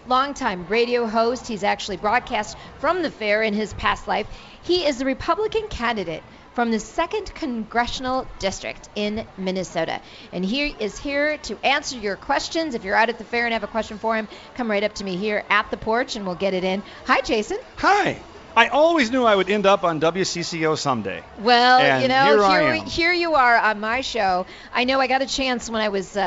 longtime radio host. He's actually broadcast from the fair in his past life. He is the Republican candidate from the 2nd Congressional District in Minnesota. And he is here to answer your questions. If you're out at the fair and have a question for him, come right up to me here at the porch and we'll get it in. Hi, Jason. Hi. I always knew I would end up on WCCO someday. Well, and here you are on my show. I know I got a chance when I was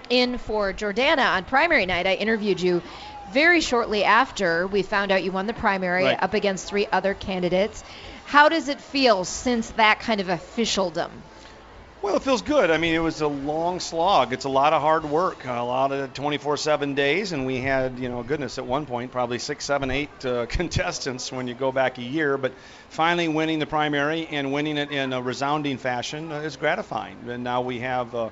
in for Jordana on primary night. I interviewed you very shortly after we found out you won the primary up against 3 other candidates. How does it feel since that kind of officialdom? Well, it feels good. I mean, it was a long slog. It's a lot of hard work, a lot of 24/7 days, and we had, goodness, at one point, probably 6, 7, 8 contestants when you go back a year. But finally winning the primary and winning it in a resounding fashion is gratifying. And now we have a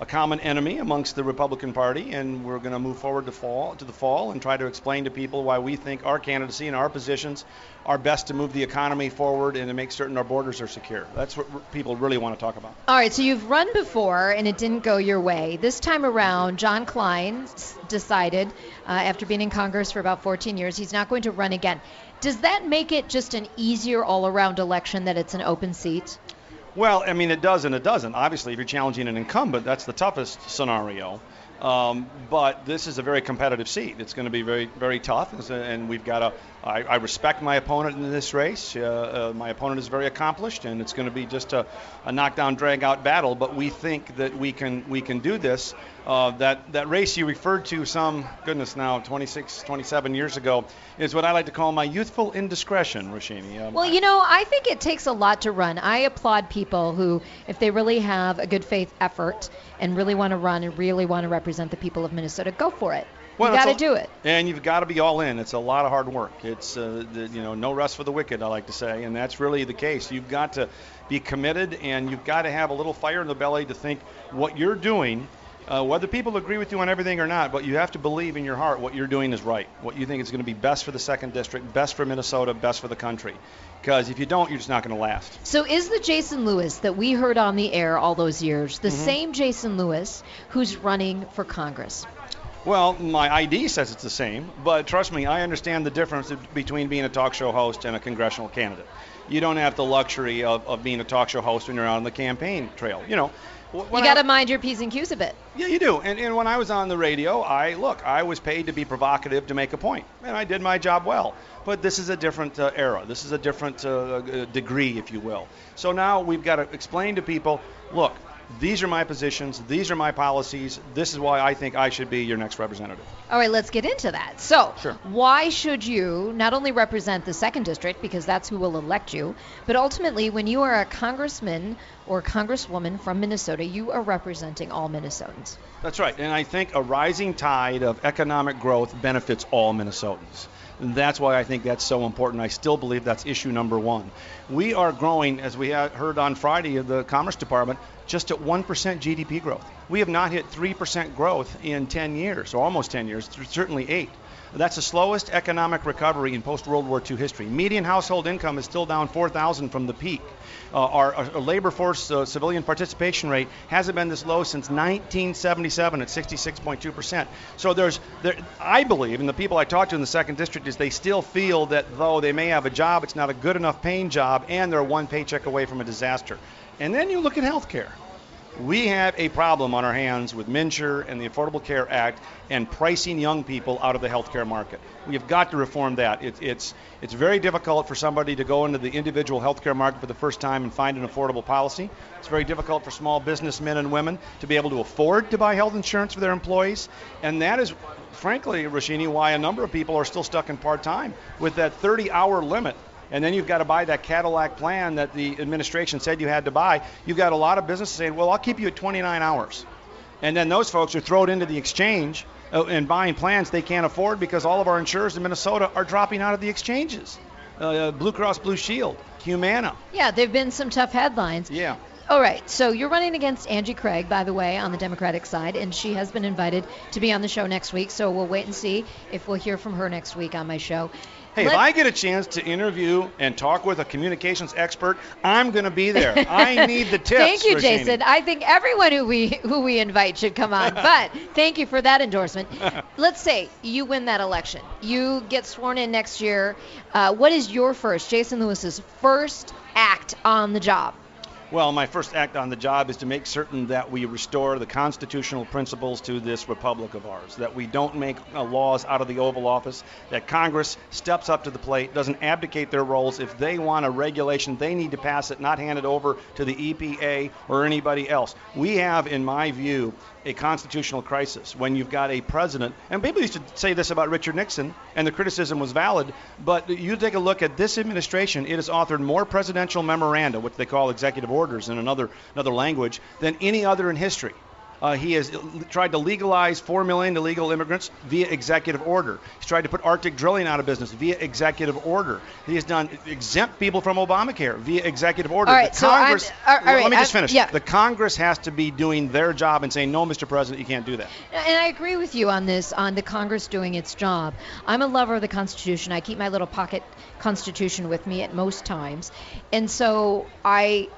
common enemy amongst the Republican Party, and we're going to move forward to the fall and try to explain to people why we think our candidacy and our positions are best to move the economy forward and to make certain our borders are secure. That's what people really want to talk about. All right, so you've run before and it didn't go your way. This time around, John Klein decided, after being in Congress for about 14 years, he's not going to run again. Does that make it just an easier all-around election that it's an open seat? Well, I mean, it does and it doesn't. Obviously, if you're challenging an incumbent, that's the toughest scenario. But this is a very competitive seat. It's going to be very, very tough, and we've got to. I respect my opponent in this race. My opponent is very accomplished, and it's going to be just a knockdown, drag-out battle. But we think that we can do this. That race you referred to some, goodness now, 26, 27 years ago, is what I like to call my youthful indiscretion, Roshini. Well, I think it takes a lot to run. I applaud people who, if they really have a good faith effort and really want to run and really want to represent the people of Minnesota, go for it. Well, you got to do it. And you've got to be all in. It's a lot of hard work. It's no rest for the wicked, I like to say, and that's really the case. You've got to be committed, and you've got to have a little fire in the belly to think what you're doing, whether people agree with you on everything or not, but you have to believe in your heart what you're doing is right, what you think is going to be best for the 2nd District, best for Minnesota, best for the country. Because if you don't, you're just not going to last. So is the Jason Lewis that we heard on the air all those years the same Jason Lewis who's running for Congress? Well, my ID says it's the same, but trust me, I understand the difference between being a talk show host and a congressional candidate. You don't have the luxury of being a talk show host when you're out on the campaign trail. You got to mind your P's and Q's a bit. Yeah, you do. And when I was on the radio, I was paid to be provocative to make a point, and I did my job well. But this is a different era. This is a different degree, if you will. So now we've got to explain to people, look, these are my positions, these are my policies, this is why I think I should be your next representative. All right, let's get into that. So, sure. Why should you not only represent the 2nd District, because that's who will elect you, but ultimately when you are a congressman or congresswoman from Minnesota, you are representing all Minnesotans? That's right, and I think a rising tide of economic growth benefits all Minnesotans. And that's why I think that's so important. I still believe that's issue number 1. We are growing, as we heard on Friday of the Commerce Department, just at 1% GDP growth. We have not hit 3% growth in 10 years, or almost 10 years, certainly 8. That's the slowest economic recovery in post-World War II history. Median household income is still down $4,000 from the peak. Our labor force civilian participation rate hasn't been this low since 1977 at 66.2%. So I believe, and the people I talk to in the 2nd District, is they still feel that though they may have a job, it's not a good enough paying job, and they're one paycheck away from a disaster. And then you look at health care. We have a problem on our hands with MNsure and the Affordable Care Act and pricing young people out of the health care market. We have got to reform that. It's very difficult for somebody to go into the individual health care market for the first time and find an affordable policy. It's very difficult for small businessmen and women to be able to afford to buy health insurance for their employees. And that is, frankly, Roshini, why a number of people are still stuck in part-time with that 30-hour limit. And then you've got to buy that Cadillac plan that the administration said you had to buy. You've got a lot of businesses saying, well, I'll keep you at 29 hours. And then those folks are thrown into the exchange and buying plans they can't afford because all of our insurers in Minnesota are dropping out of the exchanges. Blue Cross Blue Shield, Humana. Yeah, there have been some tough headlines. Yeah. All right, so you're running against Angie Craig, by the way, on the Democratic side, and she has been invited to be on the show next week, so we'll wait and see if we'll hear from her next week on my show. Hey, if I get a chance to interview and talk with a communications expert, I'm going to be there. I need the tips. Thank you, Roshini. Jason. I think everyone who we invite should come on, but thank you for that endorsement. Let's say you win that election. You get sworn in next year. What is your Jason Lewis's first act on the job? Well, my first act on the job is to make certain that we restore the constitutional principles to this republic of ours, that we don't make laws out of the Oval Office, that Congress steps up to the plate, doesn't abdicate their roles. If they want a regulation, they need to pass it, not hand it over to the EPA or anybody else. We have, in my view, a constitutional crisis when you've got a president, and people used to say this about Richard Nixon, and the criticism was valid, but you take a look at this administration, it has authored more presidential memoranda, which they call executive orders in another language, than any other in history. He has tried to legalize 4 million illegal immigrants via executive order. He's tried to put Arctic drilling out of business via executive order. He has done exempt people from Obamacare via executive order. All right, the Congress, let me just finish. Yeah. The Congress has to be doing their job and saying, no, Mr. President, you can't do that. And I agree with you on this, on the Congress doing its job. I'm a lover of the Constitution. I keep my little pocket Constitution with me at most times. And so I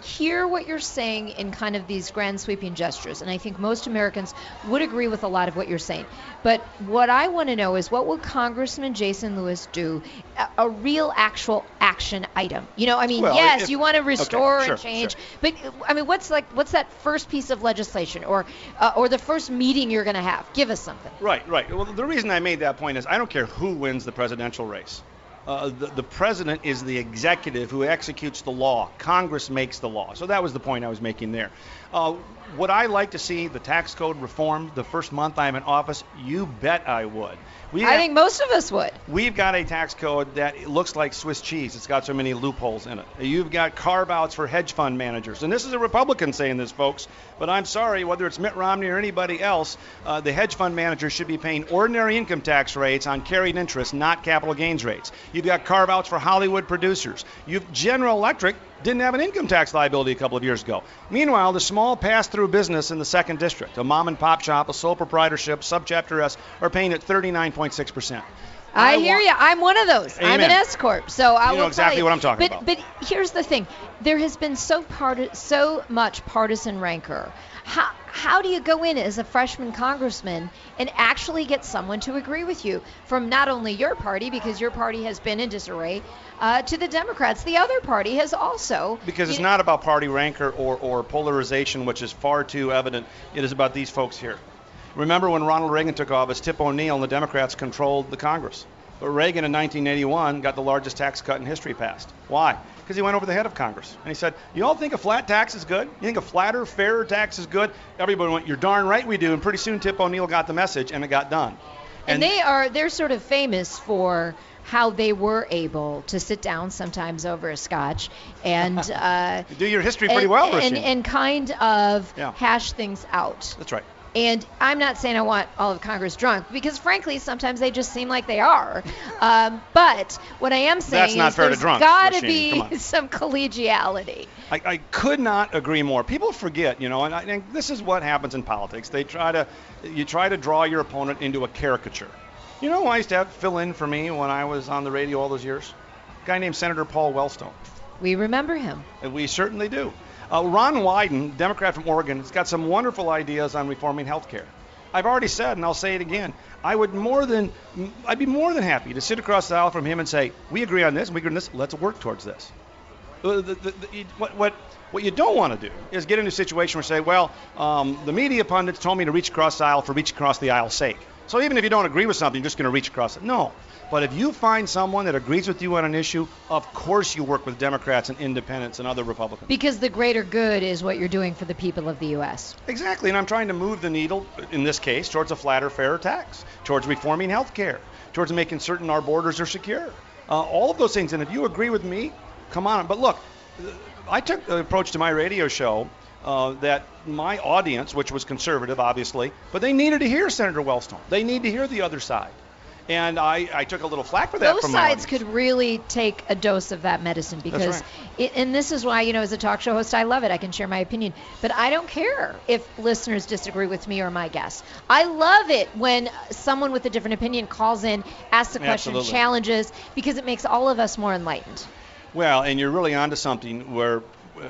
hear what you're saying in kind of these grand sweeping gestures, and I think most Americans would agree with a lot of what you're saying. But what I want to know is, what will Congressman Jason Lewis do, a real actual action item? You know, I mean, well, yes, you want to restore okay, and change, but I mean, what's that first piece of legislation or the first meeting you're going to have? Give us something. Right. Well, the reason I made that point is I don't care who wins the presidential race. The president is the executive who executes the law. Congress makes the law. So that was the point I was making there. Would I like to see the tax code reformed the first month I'm in office? You bet I would. I think most of us would. We've got a tax code that looks like Swiss cheese. It's got so many loopholes in it. You've got carve-outs for hedge fund managers. And this is a Republican saying this, folks. But I'm sorry, whether it's Mitt Romney or anybody else, the hedge fund managers should be paying ordinary income tax rates on carried interest, not capital gains rates. You've got carve-outs for Hollywood producers. General Electric didn't have an income tax liability a couple of years ago. Meanwhile, the small pass-through business in the 2nd District, a mom-and-pop shop, a sole proprietorship, subchapter S, are paying at 39.6% I hear you. I'm one of those. Amen. I'm an S corp, so I will know exactly tell you. what I'm talking about. But here's the thing: there has been so much partisan rancor. How do you go in as a freshman congressman and actually get someone to agree with you from not only your party, because your party has been in disarray, to the Democrats? The other party has also. Because it's not about party rancor or polarization, which is far too evident. It is about these folks here. Remember when Ronald Reagan took office, Tip O'Neill and the Democrats controlled the Congress. But Reagan in 1981 got the largest tax cut in history passed. Why? Because he went over the head of Congress. And he said, you all think a flat tax is good? You think a flatter, fairer tax is good? Everybody went, you're darn right we do. And pretty soon Tip O'Neill got the message and it got done. And they're sort of famous for how they were able to sit down sometimes over a scotch and you do your history pretty well, Roshini. and kind of hash things out. That's right. And I'm not saying I want all of Congress drunk, because frankly, sometimes they just seem like they are. But what I am saying is there's got to be some collegiality. I could not agree more. People forget, and I think this is what happens in politics. You try to draw your opponent into a caricature. You know who I used to have fill in for me when I was on the radio all those years? A guy named Senator Paul Wellstone. We remember him. And we certainly do. Ron Wyden, Democrat from Oregon, has got some wonderful ideas on reforming health care. I've already said, and I'll say it again, I'd be more than happy to sit across the aisle from him and say, we agree on this, we agree on this, let's work towards this. What you don't want to do is get into a situation where you say, well, the media pundits told me to reach across the aisle for reach across the aisle's sake. So even if you don't agree with something, you're just going to reach across it. No. But if you find someone that agrees with you on an issue, of course you work with Democrats and independents and other Republicans. Because the greater good is what you're doing for the people of the U.S. Exactly. And I'm trying to move the needle, in this case, towards a flatter, fairer tax, towards reforming health care, towards making certain our borders are secure. All of those things. And if you agree with me, come on. But look, I took the approach to my radio show that my audience, which was conservative, obviously, but they needed to hear Senator Wellstone. They need to hear the other side. And I took a little flack for that Both from my sides audience. could really take a dose of that medicine because, right. and this is why, as a talk show host, I love it. I can share my opinion. But I don't care if listeners disagree with me or my guests. I love it when someone with a different opinion calls in, asks a question, Absolutely. challenges, because it makes all of us more enlightened. Well, and you're really onto something where,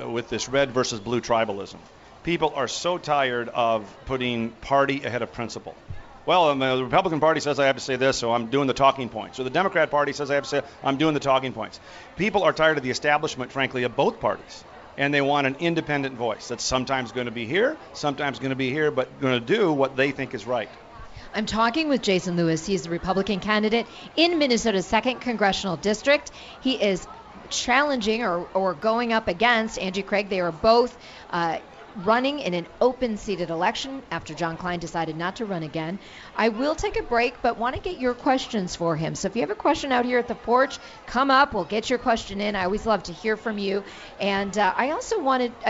with this red versus blue tribalism, people are so tired of putting party ahead of principle. Well, the Republican Party says I have to say this, so I'm doing the talking points. Or the Democrat Party says I have to say I'm doing the talking points. People are tired of the establishment, frankly, of both parties. And they want an independent voice that's sometimes going to be here, sometimes going to be here, but going to do what they think is right. I'm talking with Jason Lewis. He's the Republican candidate in Minnesota's 2nd Congressional District. He is challenging or going up against Angie Craig. They are both running in an open-seated election after John Klein decided not to run again. I will take a break, but want to get your questions for him. So if you have a question out here at the porch, come up. We'll get your question in. I always love to hear from you. And I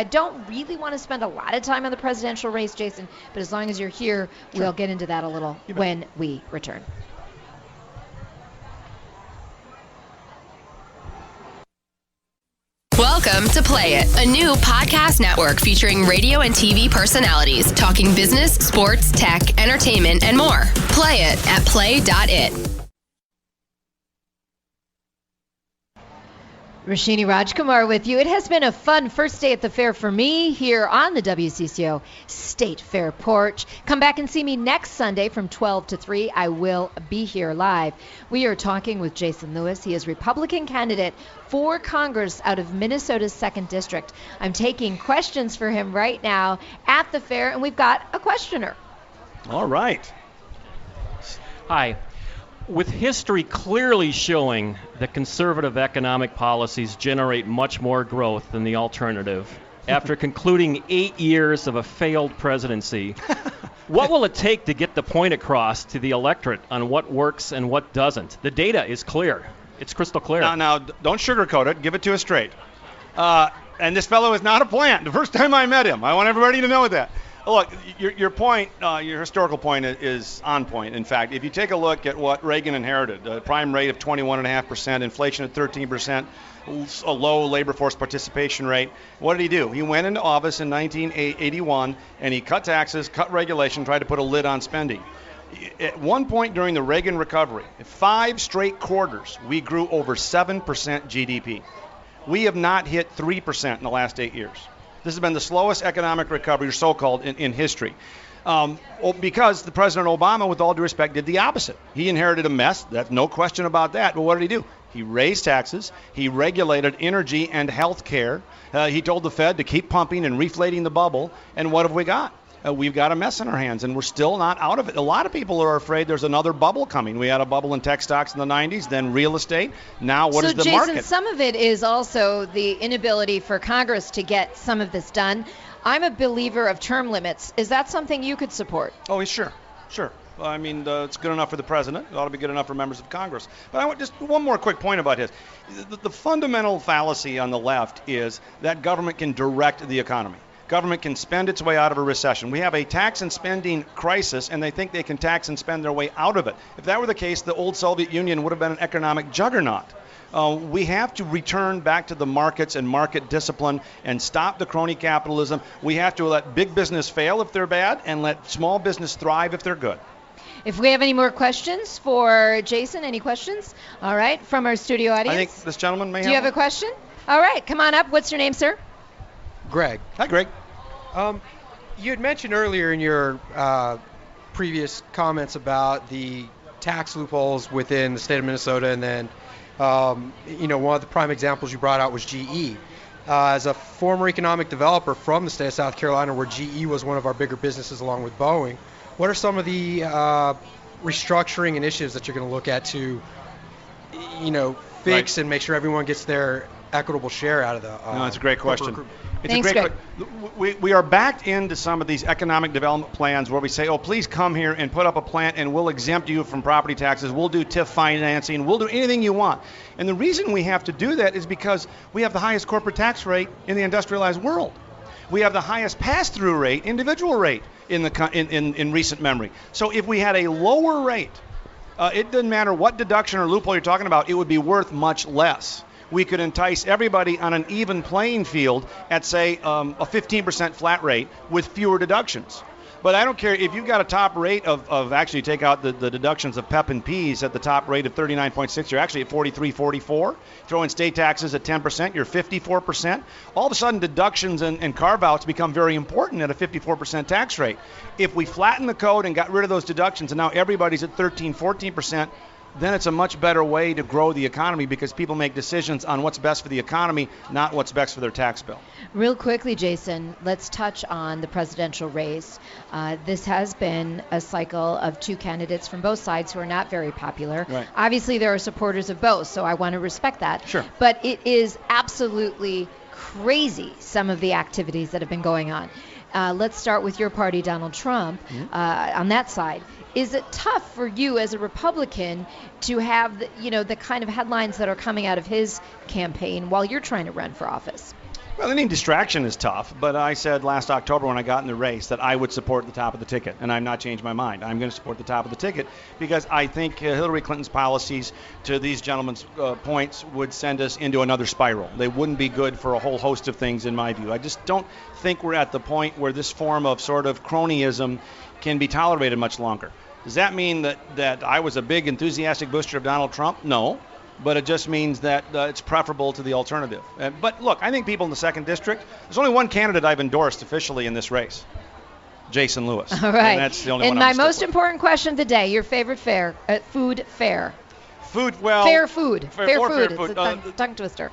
don't really want to spend a lot of time on the presidential race, Jason, but as long as you're here, Sure. We'll get into that a little when we return. Welcome to Play It, a new podcast network featuring radio and TV personalities talking business, sports, tech, entertainment, and more. Play it at play.it. Roshini Rajkumar with you. It has been a fun first day at the fair for me here on the WCCO State Fair porch. Come back and see me next Sunday from 12 to 3. I will be here live. We are talking with Jason Lewis. He is Republican candidate for Congress out of Minnesota's 2nd District. I'm taking questions for him right now at the fair, and we've got a questioner. All right. Hi. With history clearly showing that conservative economic policies generate much more growth than the alternative, after concluding 8 years of a failed presidency, what will it take to get the point across to the electorate on what works and what doesn't? The data is clear. It's crystal clear. Now, don't sugarcoat it. Give it to us straight. And this fellow is not a plant. The first time I met him, I want everybody to know that. Look, your point, your historical point is on point. In fact, if you take a look at what Reagan inherited, a prime rate of 21.5%, inflation at 13%, a low labor force participation rate, what did he do? He went into office in 1981 and he cut taxes, cut regulation, tried to put a lid on spending. At one point during the Reagan recovery, 5 straight quarters, we grew over 7% GDP. We have not hit 3% in the last 8 years. This has been the slowest economic recovery, so-called, in history. Because the President Obama, with all due respect, did the opposite. He inherited a mess. That's no question about that. But what did he do? He raised taxes. He regulated energy and health care. He told the Fed to keep pumping and reflating the bubble. And what have we got? We've got a mess in our hands, and we're still not out of it. A lot of people are afraid there's another bubble coming. We had a bubble in tech stocks in the 90s, then real estate. Now what is the market? So, Jason, some of it is also the inability for Congress to get some of this done. I'm a believer of term limits. Is that something you could support? Oh, sure. I mean, it's good enough for the president. It ought to be good enough for members of Congress. But I want just one more quick point about his. The fundamental fallacy on the left is that government can direct the economy. Government can spend its way out of a recession. We have a tax and spending crisis, and they think they can tax and spend their way out of it. If that were the case, the old Soviet Union would have been an economic juggernaut. We have to return back to the markets and market discipline and stop the crony capitalism. We have to let big business fail if they're bad and let small business thrive if they're good. If we have any more questions for Jason, any questions? All right, from our studio audience. I think this gentleman may have. Do you have a question? All right, come on up. What's your name, sir? Greg. Hi, Greg. You had mentioned earlier in your previous comments about the tax loopholes within the state of Minnesota, and then, one of the prime examples you brought out was GE. As a former economic developer from the state of South Carolina, where GE was one of our bigger businesses along with Boeing, what are some of the restructuring initiatives that you're going to look at to, fix and make sure everyone gets their equitable share out of the No, it's a great question. Thanks, Greg. We are backed into some of these economic development plans where we say, oh, please come here and put up a plant and we'll exempt you from property taxes. We'll do TIF financing. We'll do anything you want. And the reason we have to do that is because we have the highest corporate tax rate in the industrialized world. We have the highest pass-through rate, individual rate in recent memory. So if we had a lower rate It doesn't matter what deduction or loophole you're talking about, it would be worth much less. We could entice everybody on an even playing field at, say, a 15% flat rate with fewer deductions. But I don't care if you've got a top rate of actually take out the deductions of PEP and Ps at the top rate of 39.6, you're actually at 43.44. Throw in state taxes at 10%, you're 54%. All of a sudden, deductions and carve-outs become very important at a 54% tax rate. If we flatten the code and got rid of those deductions and now everybody's at 13, 14%, then it's a much better way to grow the economy because people make decisions on what's best for the economy, not what's best for their tax bill. Real quickly, Jason, let's touch on the presidential race. This has been a cycle of two candidates from both sides who are not very popular. Right. Obviously, there are supporters of both, so I want to respect that. Sure. But it is absolutely crazy, some of the activities that have been going on. Let's start with your party, Donald Trump, on that side. Is it tough for you as a Republican to have the kind of headlines that are coming out of his campaign while you're trying to run for office? Well, any distraction is tough, but I said last October when I got in the race that I would support the top of the ticket, and I've not changed my mind. I'm going to support the top of the ticket because I think Hillary Clinton's policies, to these gentlemen's points, would send us into another spiral. They wouldn't be good for a whole host of things, in my view. I just don't think we're at the point where this form of sort of cronyism can be tolerated much longer. Does that mean that I was a big enthusiastic booster of Donald Trump? No. But it just means that it's preferable to the alternative. But look, I think people in the 2nd District, there's only one candidate I've endorsed officially in this race, Jason Lewis. All right. And that's the only one And my I'm most with. important question of the day, your favorite food fair. Food, well. Fair food. Fair food. Fair It's a tongue twister.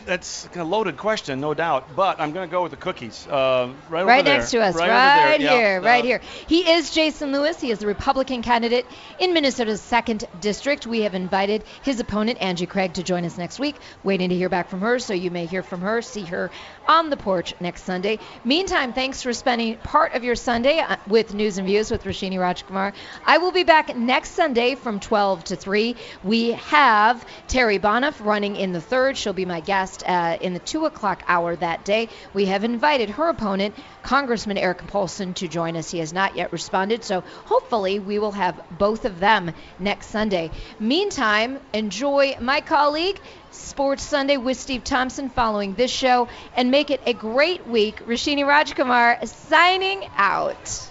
That's a loaded question, no doubt. But I'm going to go with the cookies. Right next to us. Right here. Right here. He is Jason Lewis. He is the Republican candidate in Minnesota's 2nd District. We have invited his opponent, Angie Craig, to join us next week. Waiting to hear back from her, so you may hear from her, see her on the porch next Sunday. Meantime, thanks for spending part of your Sunday with News and Views with Roshini Rajkumar. I will be back next Sunday from 12 to 3. We have Terry Boniff running in the 3rd. She'll be my guest in the 2 o'clock hour that day. We have invited her opponent, Congressman Eric Paulson, to join us. He has not yet responded, so hopefully we will have both of them next Sunday. Meantime, enjoy my colleague, Sports Sunday with Steve Thompson, following this show, and make it a great week. Roshini Rajkumar signing out.